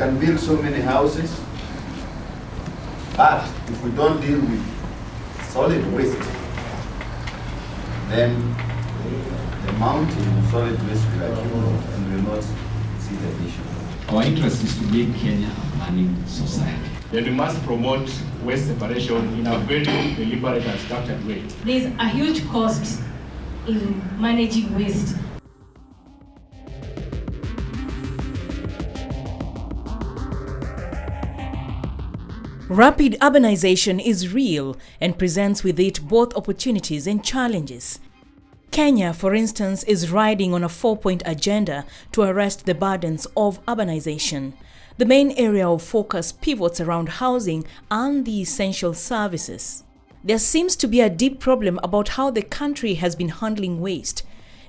can build so many houses, but if we don't deal with solid waste, then the mountain of solid waste will accumulate and we will not see the issue. Our interest is to make Kenya a planning society. Then we must promote waste separation in a very deliberate and structured way. There's a huge cost in managing waste. Rapid urbanization is real and presents with it both opportunities and challenges. Kenya, for instance, is riding on a 4-point agenda to arrest the burdens of urbanization. The main area of focus pivots around housing and the essential services. There seems to be a deep problem about how the country has been handling waste.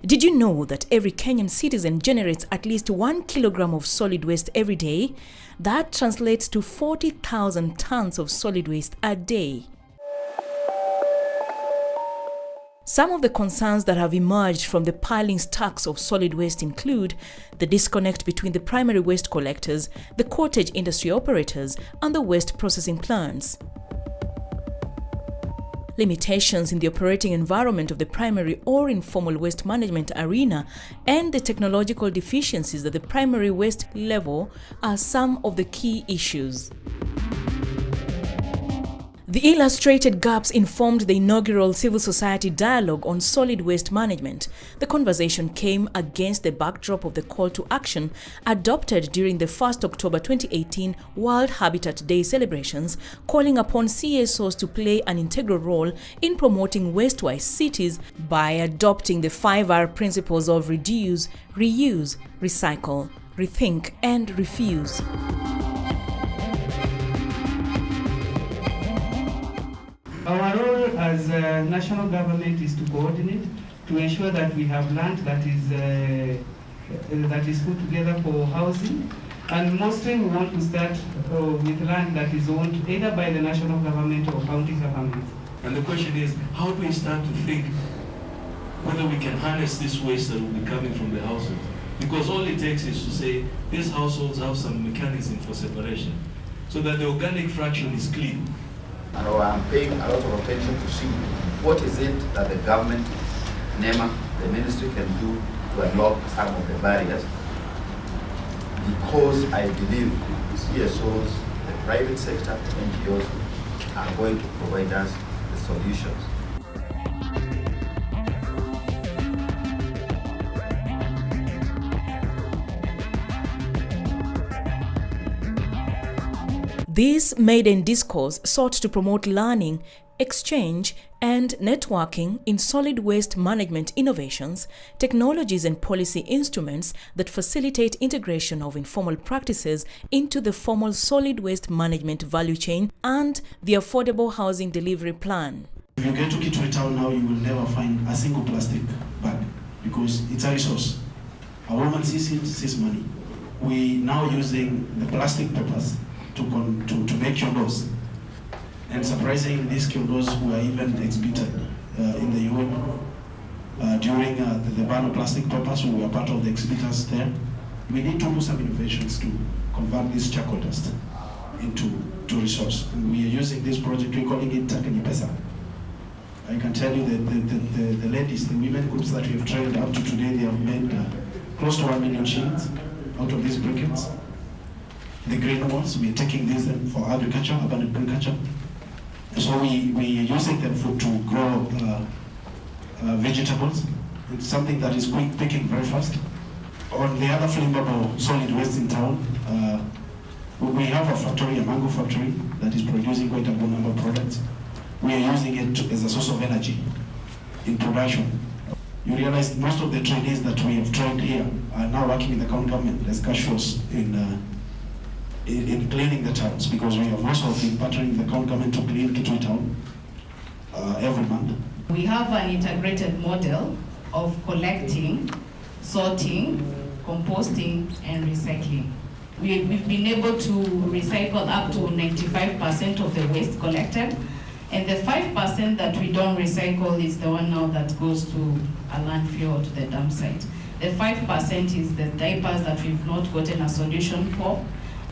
Did you know that every Kenyan citizen generates at least 1 kilogram of solid waste every day? That translates to 40,000 tons of solid waste a day. Some of the concerns that have emerged from the piling stacks of solid waste include the disconnect between the primary waste collectors, the cottage industry operators, and the waste processing plants. Limitations in the operating environment of the primary or informal waste management arena, and the technological deficiencies at the primary waste level are some of the key issues. The illustrated gaps informed the inaugural civil society dialogue on solid waste management. The conversation came against the backdrop of the call to action adopted during the 1st October 2018 World Habitat Day celebrations, calling upon Csos to play an integral role in promoting waste-wise cities by adopting the 5R principles of reduce, reuse, recycle, rethink, and refuse. Our role as a national government is to coordinate, to ensure that we have land that is put together for housing, and mostly we want to start with land that is owned either by the national government or county government. And the question is, how do we start to think whether we can harness this waste that will be coming from the households? Because all it takes is to say, these households have some mechanism for separation, so that the organic fraction is clean. And I'm paying a lot of attention to see what is it that the government, NEMA, the ministry can do to unlock some of the barriers. Because I believe CSOs, the private sector, NGOs are going to provide us the solutions. This maiden discourse sought to promote learning, exchange, and networking in solid waste management innovations, technologies and policy instruments that facilitate integration of informal practices into the formal solid waste management value chain and the affordable housing delivery plan. If you get to Kitwe Town now, you will never find a single plastic bag because it's a resource. A woman sees it, sees money. We now using the plastic papers to make kiondos. And surprisingly, these kiondos were even exhibited in the UN during the ban of plastic papers. We were part of the exhibitors there. We need to do some innovations to convert this charcoal dust into resource. And we are using this project, we're calling it Takani Pesa. I can tell you that the ladies, the women groups that we have trained up to today, they have made close to 1 million shillings out of these briquettes. The green ones, we are taking these for agriculture, urban agriculture. And so we are using them to grow vegetables. It's something that is quick picking very fast. On the other flammable solid waste in town, we have a factory, a mango factory, that is producing quite a good number of products. We are using it as a source of energy in production. You realize most of the trainees that we have trained here are now working in the county government as Csos in cleaning the towns, because we have also been partnering the county government to clean Kitwe Town every month. We have an integrated model of collecting, sorting, composting, and recycling. We've been able to recycle up to 95% of the waste collected, and the 5% that we don't recycle is the one now that goes to a landfill or to the dump site. The 5% is the diapers that we've not gotten a solution for.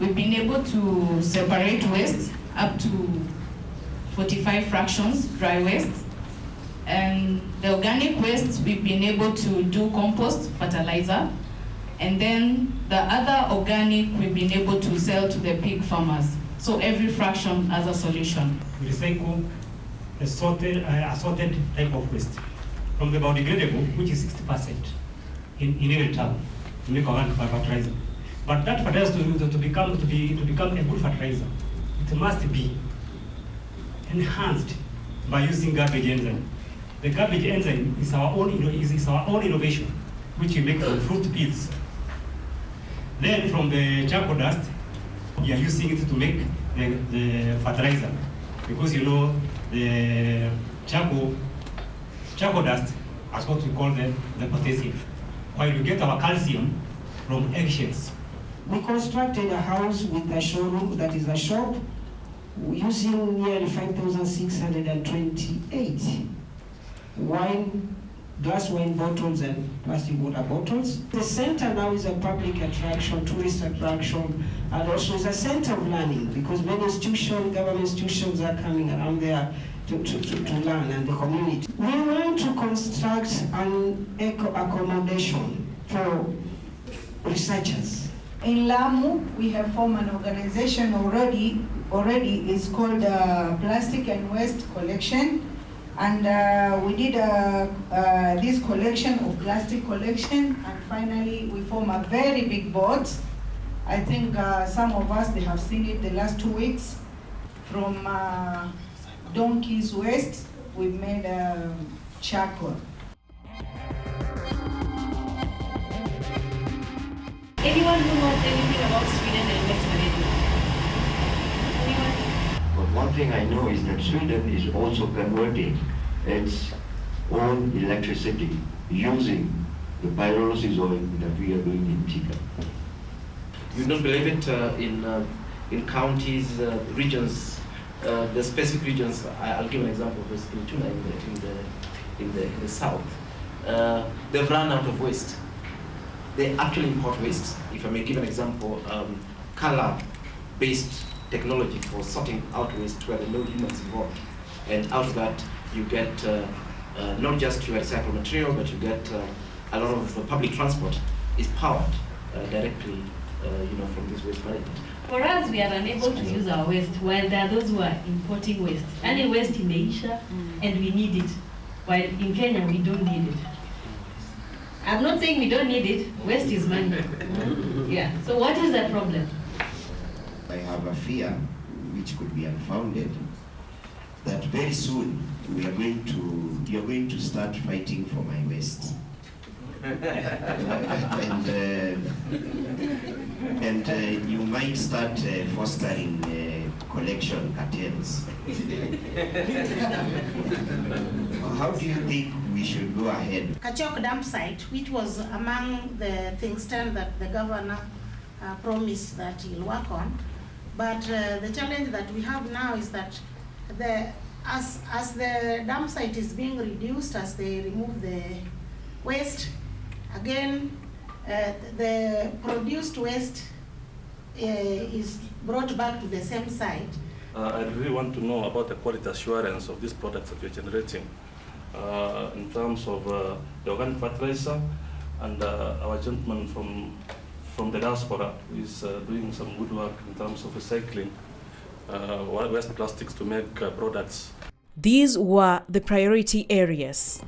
We've been able to separate waste up to 45 fractions, dry waste. And the organic waste, we've been able to do compost, fertilizer. And then the other organic, we've been able to sell to the pig farmers. So every fraction has a solution. We recycle assorted type of waste from the biodegradable, which is 60% in every town, to make organic fertilizer. But that fertilizer to become a good fertilizer, it must be enhanced by using garbage enzyme. The garbage enzyme is our own innovation, which we make from fruit peels. Then from the charcoal dust, we are using it to make the fertilizer, because you know the charcoal dust is what we call the potassium, while we get our calcium from eggshells. We constructed a house with a showroom, that is a shop, using nearly 5,628 glass wine bottles and plastic water bottles. The center now is a public attraction, tourist attraction, and also is a center of learning, because many institutions, government institutions are coming around there to learn, and the community. We want to construct an accommodation for researchers. In Lamu, we have formed an organization already. It's called Plastic and Waste Collection. And we did this collection of plastic collection, and finally we form a very big board. I think some of us, they have seen it the last 2 weeks. From donkey's waste, we made charcoal. Anyone who knows anything about Sweden and West Management? Anyone? But one thing I know is that Sweden is also converting its own electricity using the pyrolysis oil that we are doing in Tika. You don't believe it in counties, regions, the specific regions. I'll give an example. In Tuna, in the south, they've run out of waste. They actually import waste. If I may give an example, color-based technology for sorting out waste where there are no humans involved. And out of that, you get not just your recycled material, but you get a lot of the public transport is powered directly from this waste management. For us, we are unable to use our waste, while there are those who are importing waste. Any waste in Asia, and we need it, while in Kenya, we don't need it. I'm not saying we don't need it, waste is money. Yeah, so what is the problem? I have a fear, which could be unfounded, that very soon you're going to start fighting for my waste. and you might start fostering collection cartels. How do you think we should go ahead? Kachok dump site, which was among the things 10 that the governor promised that he'll work on. But the challenge that we have now is that as the dump site is being reduced, as they remove the waste, again, the produced waste is brought back to the same site. I really want to know about the quality assurance of these products that we're generating in terms of the organic fertilizer, and our gentleman from the diaspora is doing some good work in terms of recycling waste plastics to make products. These were the priority areas.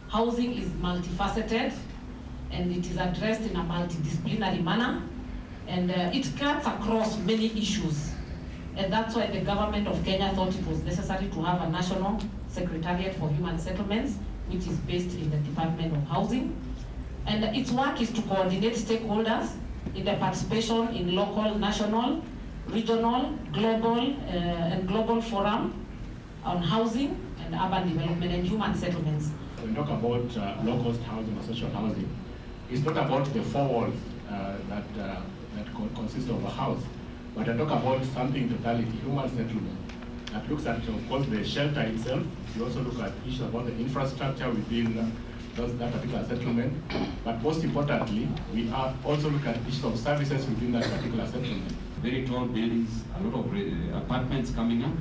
Housing is multifaceted, and it is addressed in a multidisciplinary manner, and it cuts across many issues. And that's why the government of Kenya thought it was necessary to have a national secretariat for human settlements, which is based in the Department of Housing. And its work is to coordinate stakeholders in the participation in local, national, regional, global forum on housing and urban development and human settlements. When we talk about low-cost housing or social housing, it's not about the four walls that consist of a house, but I talk about something totality, human settlement, that looks at, of course, the shelter itself. You also look at issues about the infrastructure within that particular settlement. But most importantly, we are also looking at issues of services within that particular settlement. Very tall buildings, a lot of apartments coming up,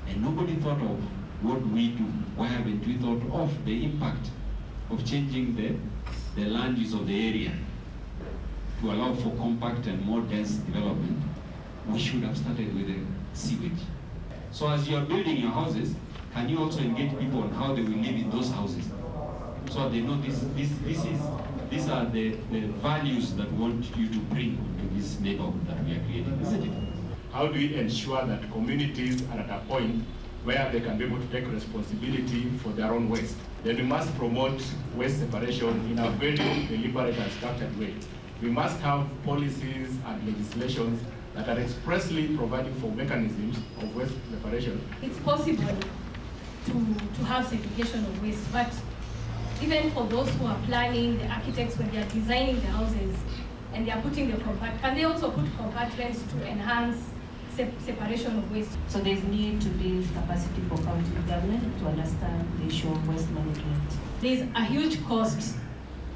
and nobody thought of what we do. Why haven't we thought of the impact of changing the land use of the area to allow for compact and more dense development? We should have started with the sewage. So as you are building your houses, can you also engage people on how they will live in those houses? So they know these are the values that we want you to bring to this neighborhood that we are creating, isn't it? How do we ensure that communities are at a point where they can be able to take responsibility for their own waste? Then we must promote waste separation in a very deliberate and structured way. We must have policies and legislations that are expressly providing for mechanisms of waste separation. It's possible to have segregation of waste, but even for those who are planning, the architects, when they are designing the houses and they are putting the compartments, can they also put compartments to enhance separation of waste? So there's need to build capacity for county government to understand the issue of waste management. There's a huge cost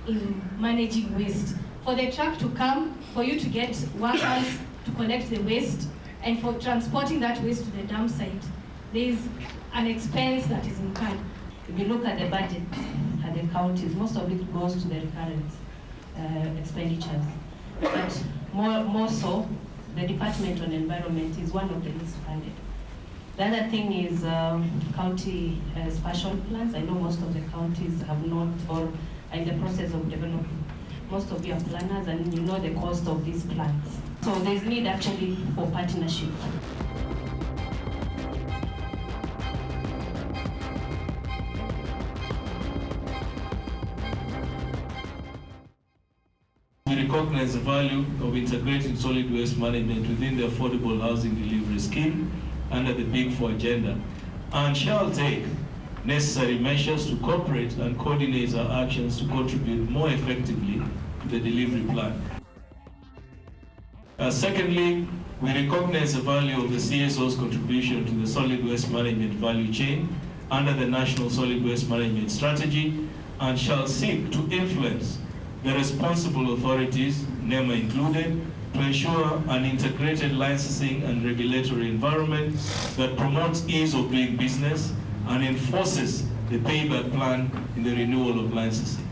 in managing waste. For the truck to come, for you to get workers to collect the waste, and for transporting that waste to the dump site, there's an expense that is incurred. If you look at the budget at the counties, most of it goes to the recurrent expenditures. But more so, the Department on Environment is one of the least funded. The other thing is county spatial plans. I know most of the counties have not, or are in the process of developing. Most of you are planners and you know the cost of these plans. So there's need actually for partnership. We recognize the value of integrating solid waste management within the affordable housing delivery scheme under the Big Four agenda, and shall take necessary measures to cooperate and coordinate our actions to contribute more effectively to the delivery plan. Secondly, we recognize the value of the CSO's contribution to the solid waste management value chain under the National Solid Waste Management Strategy, and shall seek to influence the responsible authorities, NEMA included, to ensure an integrated licensing and regulatory environment that promotes ease of doing business and enforces the payback plan in the renewal of licensing.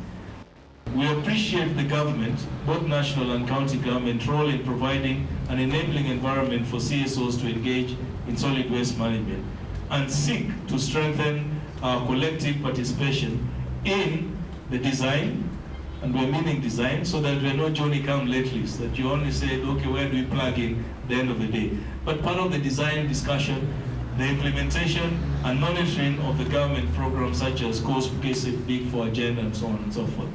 We appreciate the government, both national and county government, role in providing an enabling environment for CSOs to engage in solid waste management and seek to strengthen our collective participation in the design, and we're meaning design, so that we're not Johnny-come-latelys, that you only said, okay, where do we plug in at the end of the day? But part of the design discussion, the implementation and monitoring of the government programs such as Csos, Big Four agenda, and so on and so forth.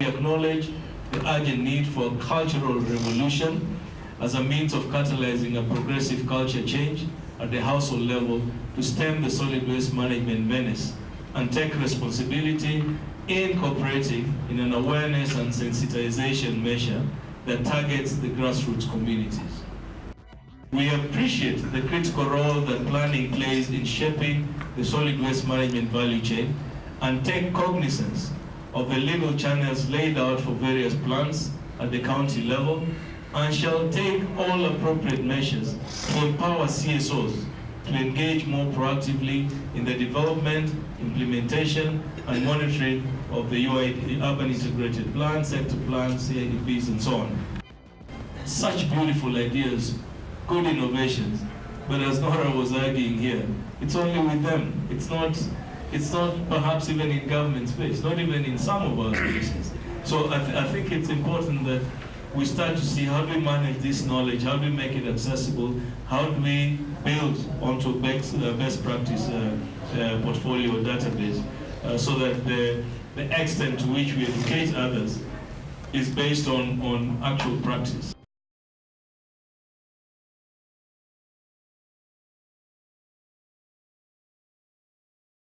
We acknowledge the urgent need for a cultural revolution as a means of catalyzing a progressive culture change at the household level to stem the solid waste management menace and take responsibility in cooperating in an awareness and sensitization measure that targets the grassroots communities. We appreciate the critical role that planning plays in shaping the solid waste management value chain and take cognizance of the legal channels laid out for various plans at the county level, and shall take all appropriate measures to empower CSOs to engage more proactively in the development, implementation, and monitoring of the Urban Integrated Plan, Sector Plans, CIDPs, and so on. Such beautiful ideas, good innovations, but as Nora was arguing here, it's only with them. It's not perhaps even in government space, not even in some of our spaces. So I think it's important that we start to see how do we manage this knowledge, how do we make it accessible, how do we build onto best practice portfolio database so that the extent to which we educate others is based on actual practice.